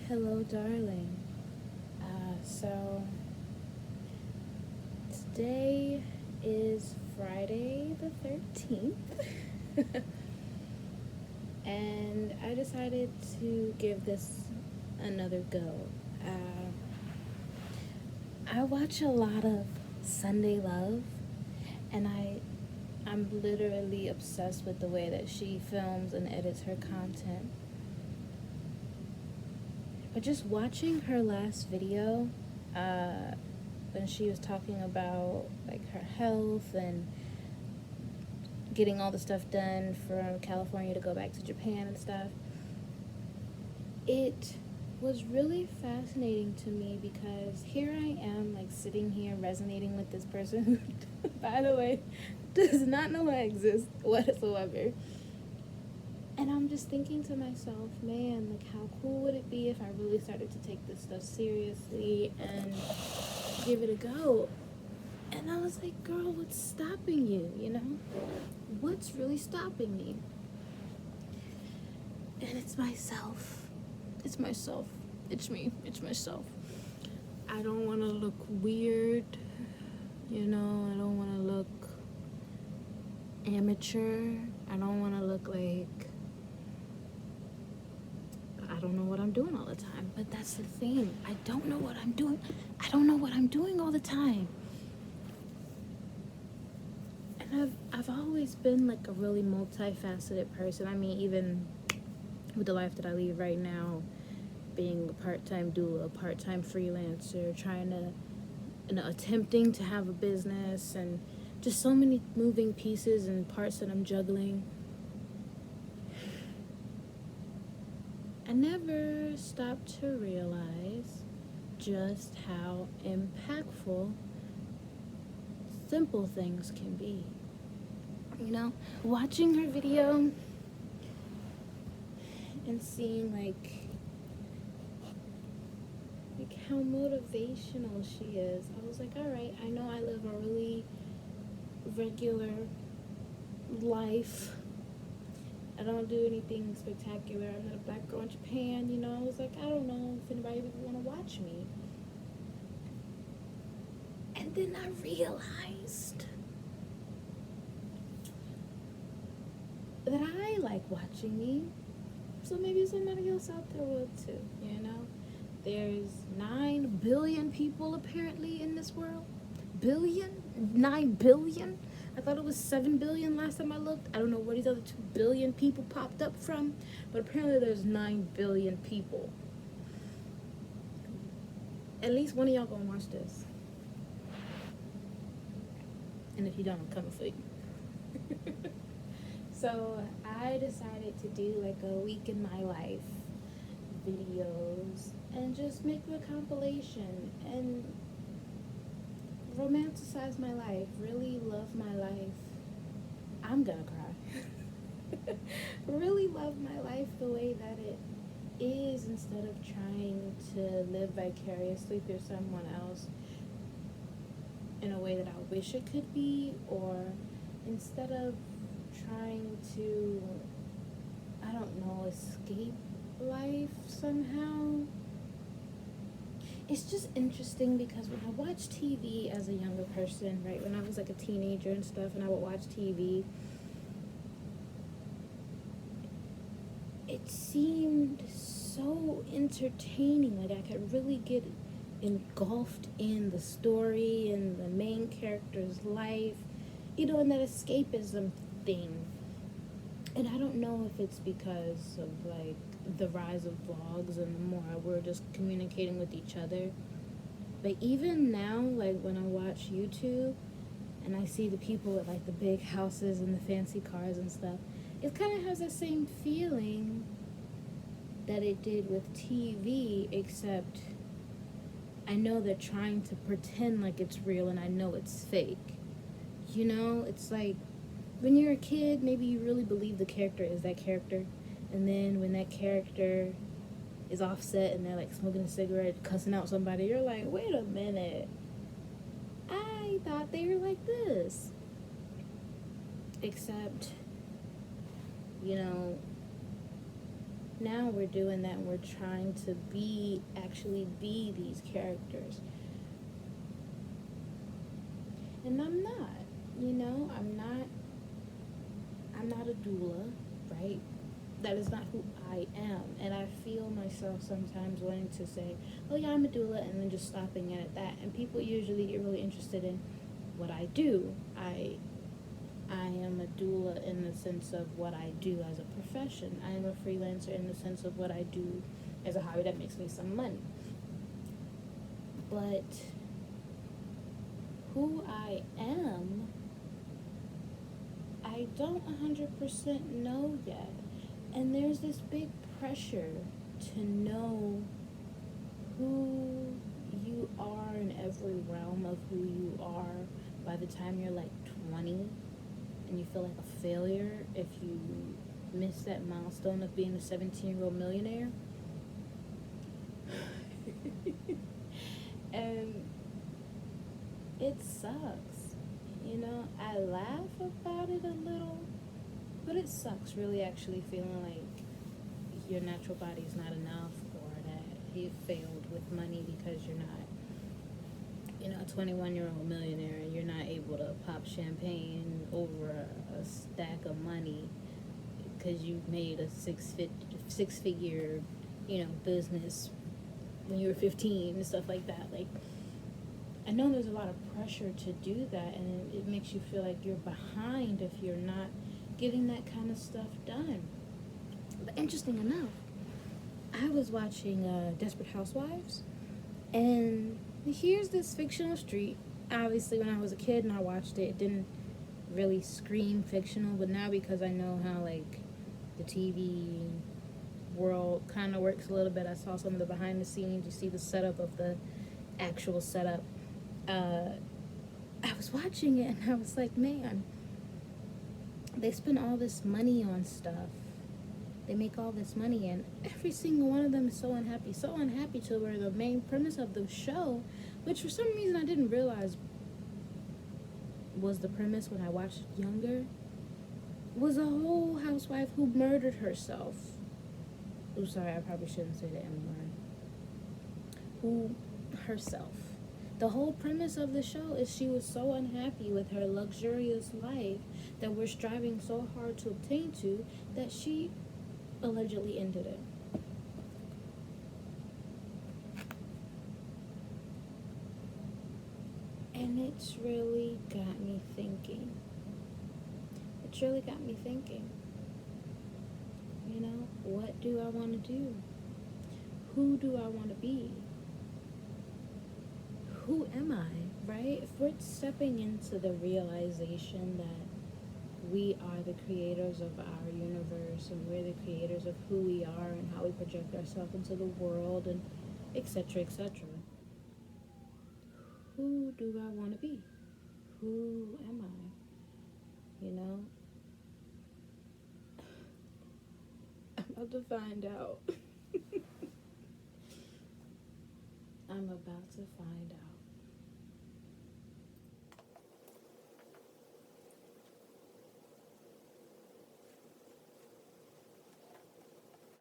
Hello, darling. So today is Friday the 13th, and I decided to give this another go. I watch a lot of Sunday Love, and I'm literally obsessed with the way that she films and edits her content. But just watching her last video, when she was talking about like her health and getting all the stuff done from California to go back to Japan and stuff, it was really fascinating to me because here I am, like, sitting here resonating with this person who, by the way, does not know I exist whatsoever. And I'm just thinking to myself, man, like, how cool would it be if I really started to take this stuff seriously and give it a go? And I was like, girl, what's stopping you, you know? What's really stopping me? And it's myself. It's myself. It's me. It's myself. I don't want to look weird, you know? I don't want to look amateur. I don't want to look like I don't know what I'm doing all the time. But that's the thing. I don't know what I'm doing. I don't know what I'm doing all the time. And I've always been like a really multifaceted person. I mean, even with the life that I lead right now, being a part-time doula, a part-time freelancer, trying to, attempting to have a business, and just so many moving pieces and parts that I'm juggling. I never stopped to realize just how impactful simple things can be. You know, watching her video and seeing like how motivational she is, I was like, all right, I know I live a really regular life. I don't do anything spectacular. I'm not a black girl in Japan, you know. I was like, I don't know if anybody would want to watch me. And then I realized that I like watching me. So maybe somebody else out there would too, you know. There's 9 billion people apparently in this world. 9 billion? I thought it was 7 billion last time I looked. I don't know where these other 2 billion people popped up from, but apparently there's 9 billion people. At least one of y'all gonna watch this. And if you don't, I'm coming for you. So I decided to do like a week in my life videos and just make a compilation and romanticize my life, really love my life. I'm gonna cry. Really love my life the way that it is, instead of trying to live vicariously through someone else in a way that I wish it could be, or instead of trying to, I don't know, escape life somehow. It's just interesting because when I watch TV as a younger person, right, when I was like a teenager and stuff, and I would watch TV, it seemed so entertaining. Like I could really get engulfed in the story and the main character's life, you know, and that escapism thing. And I don't know if it's because of like the rise of vlogs and the more we're just communicating with each other, but even now, like when I watch YouTube and I see the people with like the big houses and the fancy cars and stuff, it kind of has the same feeling that it did with TV, except I know they're trying to pretend like it's real and I know it's fake. You know, it's like when you're a kid, maybe you really believe the character is that character, and then when that character is offset and they're like smoking a cigarette, cussing out somebody, you're like, wait a minute, I thought they were like this. Except, you know, Now we're doing that and we're trying to actually be these characters. And I'm not, I'm not a doula, right? That is not who I am. And I feel myself sometimes wanting to say, oh yeah, I'm a doula, and then just stopping it at that. And people usually get really interested in what I do. I am a doula in the sense of what I do as a profession. I am a freelancer in the sense of what I do as a hobby that makes me some money. But who I am, I don't 100% know yet. And there's this big pressure to know who you are in every realm of who you are by the time you're like 20, and you feel like a failure if you miss that milestone of being a 17-year-old millionaire. And it sucks. I laugh about it a little, but it sucks really actually feeling like your natural body is not enough, or that you failed with money because you're not, a 21-year-old millionaire, and you're not able to pop champagne over a stack of money because you made a six-figure, business when you were 15 and stuff like that. Like, I know there's a lot of pressure to do that, and it makes you feel like you're behind if you're not getting that kind of stuff done. But interesting enough, I was watching Desperate Housewives, and here's this fictional street. Obviously, when I was a kid and I watched it, it didn't really scream fictional, but now because I know how, like, the TV world kind of works a little bit, I saw some of the behind the scenes. You see the setup of the actual setup. I was watching it and I was like, man, they spend all this money on stuff. They make all this money, and every single one of them is so unhappy to where the main premise of the show, which for some reason I didn't realize was the premise when I watched it younger, was a whole housewife who murdered herself. Oh, sorry, I probably shouldn't say the M word. Herself. The whole premise of the show is she was so unhappy with her luxurious life that we're striving so hard to obtain to that she allegedly ended it. And it's really got me thinking. What do I want to do? Who do I want to be? Who am I, right? If we're stepping into the realization that we are the creators of our universe, and we're the creators of who we are and how we project ourselves into the world, and etc., etc. Who do I want to be? Who am I? I'm about to find out. I'm about to find out.